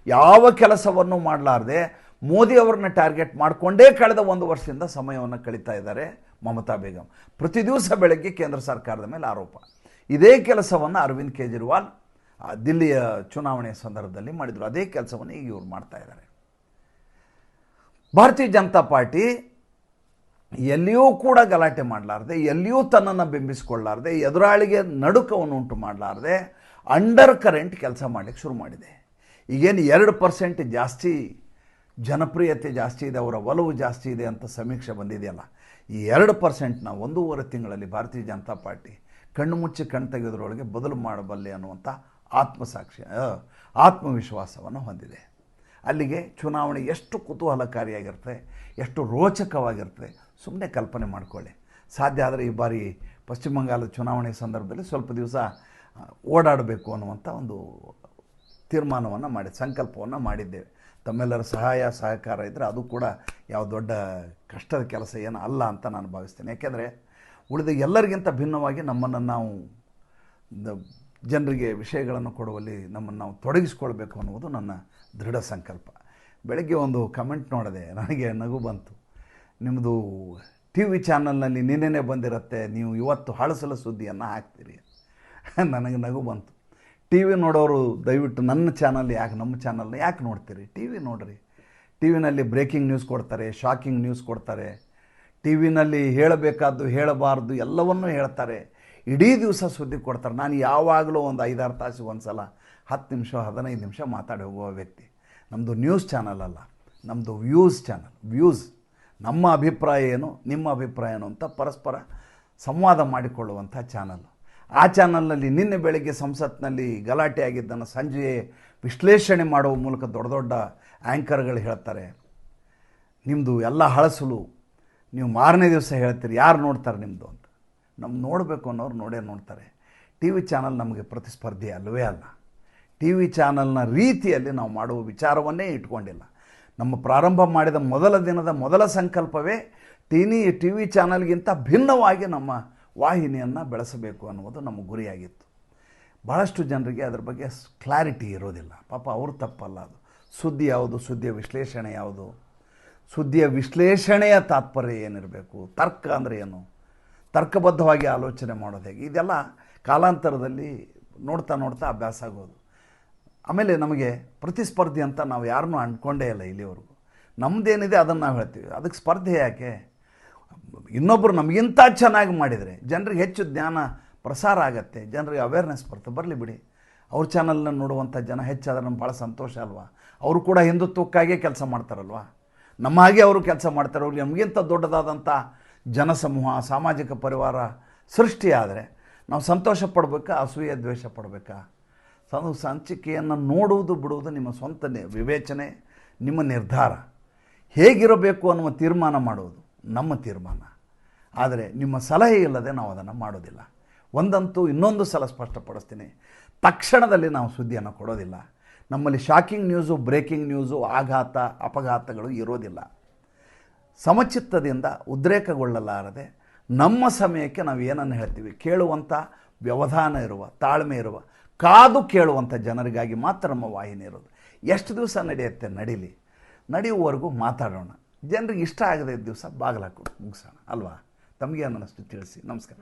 ಯಾವ ಕೆಲಸವನ್ನು ಮಾಡಲಾರದೆ ಮೋದಿ ಅವರನ್ನ ಟಾರ್ಗೆಟ್ ಮಾಡಿಕೊಂಡೇ ಕಳೆದ 1 ವರ್ಷದಿಂದ ಸಮಯವನ್ನು ಕಳೀತಾ ಇದ್ದಾರೆ ಮಮತಾ ಬೇಗಂ. ಪ್ರತಿ ದಿವಸ ಬೆಳಗ್ಗೆ ಕೇಂದ್ರ ಸರ್ಕಾರದ ಮೇಲೆ ಆರೋಪ. ಇದೇ ಕೆಲಸವನ್ನು ಅರವಿಂದ್ ಕೇಜ್ರಿವಾಲ್ ದಿಲ್ಲಿಯ ಚುನಾವಣೆಯ ಸಂದರ್ಭದಲ್ಲಿ ಮಾಡಿದರು. ಅದೇ ಕೆಲಸವನ್ನು ಈಗ ಇವರು ಮಾಡ್ತಾ ಇದ್ದಾರೆ. ಭಾರತೀಯ ಜನತಾ ಪಾರ್ಟಿ ಎಲ್ಲಿಯೂ ಕೂಡ ಗಲಾಟೆ ಮಾಡಲಾರದೆ, ಎಲ್ಲಿಯೂ ತನ್ನನ್ನು ಬಿಂಬಿಸಿಕೊಳ್ಳಾರದೆ, ಎದುರಾಳಿಗೆ ನಡುಕವನ್ನು ಉಂಟು ಮಾಡಲಾರದೆ ಅಂಡರ್ ಕರೆಂಟ್ ಕೆಲಸ ಮಾಡಲಿಕ್ಕೆ ಶುರು ಮಾಡಿದೆ. ಈಗೇನು 2% ಜಾಸ್ತಿ ಜನಪ್ರಿಯತೆ ಜಾಸ್ತಿ ಇದೆ, ಅವರ ಒಲವು ಜಾಸ್ತಿ ಇದೆ ಅಂತ ಸಮೀಕ್ಷೆ ಬಂದಿದೆಯಲ್ಲ, ಈ 2%ನ 1.5 ತಿಂಗಳಲ್ಲಿ ಭಾರತೀಯ ಜನತಾ ಪಾರ್ಟಿ ಕಣ್ಣು ಮುಚ್ಚಿ ಕಣ್ಣು ತೆಗೆದರೊಳಗೆ ಬದಲು ಮಾಡಬಲ್ಲೆ ಅನ್ನುವಂಥ ಆತ್ಮವಿಶ್ವಾಸವನ್ನು ಹೊಂದಿದೆ. ಅಲ್ಲಿಗೆ ಚುನಾವಣೆ ಎಷ್ಟು ಕುತೂಹಲಕಾರಿಯಾಗಿರುತ್ತೆ, ಎಷ್ಟು ರೋಚಕವಾಗಿರ್ತದೆ ಸುಮ್ಮನೆ ಕಲ್ಪನೆ ಮಾಡಿಕೊಳ್ಳಿ. ಸಾಧ್ಯ ಆದರೆ ಈ ಬಾರಿ ಪಶ್ಚಿಮ ಬಂಗಾಳದ ಚುನಾವಣೆ ಸಂದರ್ಭದಲ್ಲಿ ಸ್ವಲ್ಪ ದಿವಸ ಓಡಾಡಬೇಕು ಅನ್ನುವಂಥ ಒಂದು ತೀರ್ಮಾನವನ್ನು ಸಂಕಲ್ಪವನ್ನು ಮಾಡಿದ್ದೇವೆ. ತಮ್ಮೆಲ್ಲರ ಸಹಾಯ ಸಹಕಾರ ಇದ್ದರೆ ಅದು ಕೂಡ ಯಾವ ದೊಡ್ಡ ಕಷ್ಟದ ಕೆಲಸ ಏನು ಅಲ್ಲ ಅಂತ ನಾನು ಭಾವಿಸ್ತೇನೆ. ಯಾಕೆಂದರೆ ಉಳಿದ ಎಲ್ಲರಿಗಿಂತ ಭಿನ್ನವಾಗಿ ನಮ್ಮನ್ನು ನಾವು ಜನರಿಗೆ ವಿಷಯಗಳನ್ನು ಕೊಡುವಲ್ಲಿ ನಮ್ಮನ್ನು ನಾವು ತೊಡಗಿಸ್ಕೊಳ್ಬೇಕು ಅನ್ನುವುದು ನನ್ನ ದೃಢ ಸಂಕಲ್ಪ. ಬೆಳಗ್ಗೆ ಒಂದು ಕಮೆಂಟ್ ನೋಡಿದೆ, ನನಗೆ ನಗು ಬಂತು. ನಿಮ್ಮದು TV ಚಾನಲ್ನಲ್ಲಿ ನಿನ್ನೆನೇ ಬಂದಿರುತ್ತೆ, ನೀವು ಇವತ್ತು ಹಳಸಲ ಸುದ್ದಿಯನ್ನು ಹಾಕ್ತೀರಿ. ನನಗೆ ನಗು ಬಂತು. TV ನೋಡೋರು ದಯವಿಟ್ಟು ನನ್ನ ಚಾನಲ್ ಯಾಕೆ, ನಮ್ಮ ಚಾನಲ್ನ ಯಾಕೆ ನೋಡ್ತೀರಿ? TV ನೋಡ್ರಿ. TVನಲ್ಲಿ ಬ್ರೇಕಿಂಗ್ ನ್ಯೂಸ್ ಕೊಡ್ತಾರೆ, ಶಾಕಿಂಗ್ ನ್ಯೂಸ್ ಕೊಡ್ತಾರೆ, TVನಲ್ಲಿ ಹೇಳಬೇಕಾದ್ದು ಹೇಳಬಾರ್ದು ಎಲ್ಲವನ್ನೂ ಹೇಳ್ತಾರೆ, ಇಡೀ ದಿವಸ ಸುದ್ದಿ ಕೊಡ್ತಾರೆ. ನಾನು ಯಾವಾಗಲೂ ಒಂದು 5-6 ತಾಸಿಗೆ ಒಂದು ಸಲ 10 ನಿಮಿಷ 15 ನಿಮಿಷ ಮಾತಾಡಿ ಹೋಗುವ ವ್ಯಕ್ತಿ. ನಮ್ಮದು ನ್ಯೂಸ್ ಚಾನಲ್ ಅಲ್ಲ, ನಮ್ಮದು ವ್ಯೂಸ್ ಚಾನಲ್. ವ್ಯೂಸ್, ನಮ್ಮ ಅಭಿಪ್ರಾಯ ಏನು, ನಿಮ್ಮ ಅಭಿಪ್ರಾಯ ಏನು ಅಂತ ಪರಸ್ಪರ ಸಂವಾದ ಮಾಡಿಕೊಳ್ಳುವಂಥ ಚಾನಲ್ಲು. ಆ ಚಾನಲ್ನಲ್ಲಿ ನಿನ್ನೆ ಬೆಳಗ್ಗೆ ಸಂಸತ್ನಲ್ಲಿ ಗಲಾಟೆ ಆಗಿದ್ದನ್ನು ಸಂಜೆ ವಿಶ್ಲೇಷಣೆ ಮಾಡುವ ಮೂಲಕ ದೊಡ್ಡ ದೊಡ್ಡ ಆ್ಯಂಕರ್ಗಳು ಹೇಳ್ತಾರೆ, ನಿಮ್ಮದು ಎಲ್ಲ ಹಳಸಲು, ನೀವು ಮಾರನೇ ದಿವಸ ಹೇಳ್ತೀರಿ, ಯಾರು ನೋಡ್ತಾರೆ ನಿಮ್ಮದು ಅಂತ. ನೋಡಬೇಕು ಅನ್ನೋರು ನೋಡೇ ನೋಡ್ತಾರೆ. TV ಚಾನಲ್ ನಮಗೆ ಪ್ರತಿಸ್ಪರ್ಧಿ ಅಲ್ಲವೇ ಅಲ್ಲ. TV ಚಾನಲ್ನ ರೀತಿಯಲ್ಲಿ ನಾವು ಮಾಡುವ ವಿಚಾರವನ್ನೇ ಇಟ್ಕೊಂಡಿಲ್ಲ. ನಮ್ಮ ಪ್ರಾರಂಭ ಮಾಡಿದ ಮೊದಲ ದಿನದ ಮೊದಲ ಸಂಕಲ್ಪವೇ TV ಚಾನಲ್ಗಿಂತ ಭಿನ್ನವಾಗಿ ನಮ್ಮ ವಾಹಿನಿಯನ್ನು ಬೆಳೆಸಬೇಕು ಅನ್ನುವುದು ನಮ್ಮ ಗುರಿಯಾಗಿತ್ತು. ಭಾಳಷ್ಟು ಜನರಿಗೆ ಅದರ ಬಗ್ಗೆ ಕ್ಲಾರಿಟಿ ಇರೋದಿಲ್ಲ. ಪಾಪ ಅವ್ರ ತಪ್ಪಲ್ಲ ಅದು. ಸುದ್ದಿ ಯಾವುದು, ಸುದ್ದಿಯ ವಿಶ್ಲೇಷಣೆ ಯಾವುದು, ಸುದ್ದಿಯ ವಿಶ್ಲೇಷಣೆಯ ತಾತ್ಪರ್ಯ ಏನಿರಬೇಕು, ತರ್ಕ ಅಂದರೆ ಏನು, ತರ್ಕಬದ್ಧವಾಗಿ ಆಲೋಚನೆ ಮಾಡೋದು ಹೇಗೆ, ಇದೆಲ್ಲ ಕಾಲಾಂತರದಲ್ಲಿ ನೋಡ್ತಾ ನೋಡ್ತಾ ಅಭ್ಯಾಸ ಆಗೋದು. ಆಮೇಲೆ ನಮಗೆ ಪ್ರತಿಸ್ಪರ್ಧಿ ಅಂತ ನಾವು ಯಾರನ್ನೂ ಅಂದ್ಕೊಂಡೇ ಇಲ್ಲ ಇಲ್ಲಿವರೆಗೂ. ನಮ್ಮದೇನಿದೆ ಅದನ್ನು ನಾವು ಹೇಳ್ತೀವಿ. ಅದಕ್ಕೆ ಸ್ಪರ್ಧೆ ಯಾಕೆ? ಇನ್ನೊಬ್ಬರು ನಮಗಿಂತ ಚೆನ್ನಾಗಿ ಮಾಡಿದರೆ ಜನರಿಗೆ ಹೆಚ್ಚು ಜ್ಞಾನ ಪ್ರಸಾರ ಆಗತ್ತೆ, ಜನರಿಗೆ ಅವೇರ್ನೆಸ್ ಬರುತ್ತೆ. ಬರಲಿ ಬಿಡಿ, ಅವ್ರ ಚಾನಲ್ನ ನೋಡುವಂಥ ಜನ ಹೆಚ್ಚಾದ್ರೆ ನಮ್ಗೆ ಭಾಳ ಸಂತೋಷ ಅಲ್ವಾ. ಅವರು ಕೂಡ ಹಿಂದುತ್ವಕ್ಕಾಗೇ ಕೆಲಸ ಮಾಡ್ತಾರಲ್ವ, ನಮ್ಮ ಹಾಗೆ ಅವರು ಕೆಲಸ ಮಾಡ್ತಾರೆ. ಅವ್ರಿಗೆ ನಮಗಿಂತ ದೊಡ್ಡದಾದಂಥ ಜನಸಮೂಹ, ಸಾಮಾಜಿಕ ಪರಿವಾರ ಸೃಷ್ಟಿಯಾದರೆ ನಾವು ಸಂತೋಷ ಪಡಬೇಕಾ, ಅಸೂಯೆ ದ್ವೇಷ ಪಡಬೇಕಾ? ಸಂಚಿಕೆಯನ್ನು ನೋಡುವುದು ಬಿಡುವುದು ನಿಮ್ಮ ಸ್ವಂತ ವಿವೇಚನೆ, ನಿಮ್ಮ ನಿರ್ಧಾರ. ಹೇಗಿರಬೇಕು ಅನ್ನುವ ತೀರ್ಮಾನ ಮಾಡುವುದು ನಮ್ಮ ತೀರ್ಮಾನ. ಆದರೆ ನಿಮ್ಮ ಸಲಹೆ ಇಲ್ಲದೆ ನಾವು ಅದನ್ನು ಮಾಡೋದಿಲ್ಲ. ಒಂದಂತೂ ಇನ್ನೊಂದು ಸಲ ಸ್ಪಷ್ಟಪಡಿಸ್ತೀನಿ, ತಕ್ಷಣದಲ್ಲಿ ನಾವು ಸುದ್ದಿಯನ್ನು ಕೊಡೋದಿಲ್ಲ. ನಮ್ಮಲ್ಲಿ ಶಾಕಿಂಗ್ ನ್ಯೂಸು, ಬ್ರೇಕಿಂಗ್ ನ್ಯೂಸು, ಆಘಾತ ಅಪಘಾತಗಳು ಇರೋದಿಲ್ಲ. ಸಮಚಿತ್ತದಿಂದ ಉದ್ರೇಕಗೊಳ್ಳಲಾರದೆ ನಮ್ಮ ಸಮಯಕ್ಕೆ ನಾವು ಏನನ್ನು ಹೇಳ್ತೀವಿ ಕೇಳುವಂಥ ವ್ಯವಧಾನ ಇರುವ, ತಾಳ್ಮೆ ಇರುವ, ಕಾದು ಕೇಳುವಂಥ ಜನರಿಗಾಗಿ ಮಾತ್ರ ನಮ್ಮ ವಾಹಿನಿ ಇರೋದು. ಎಷ್ಟು ದಿವಸ ನಡೆಯುತ್ತೆ ನಡೀಲಿ, ನಡೆಯುವವರೆಗೂ ಮಾತಾಡೋಣ. ಜನರಿಗೆ ಇಷ್ಟ ಆಗದೆ ದಿವಸ ಬಾಗಿಲು ಹಾಕೋದು ಮುಗಿಸೋಣ ಅಲ್ವಾ? ತಮಗೇನು ಅನ್ನಿಸ್ತು ತಿಳಿಸಿ. ನಮಸ್ಕಾರ.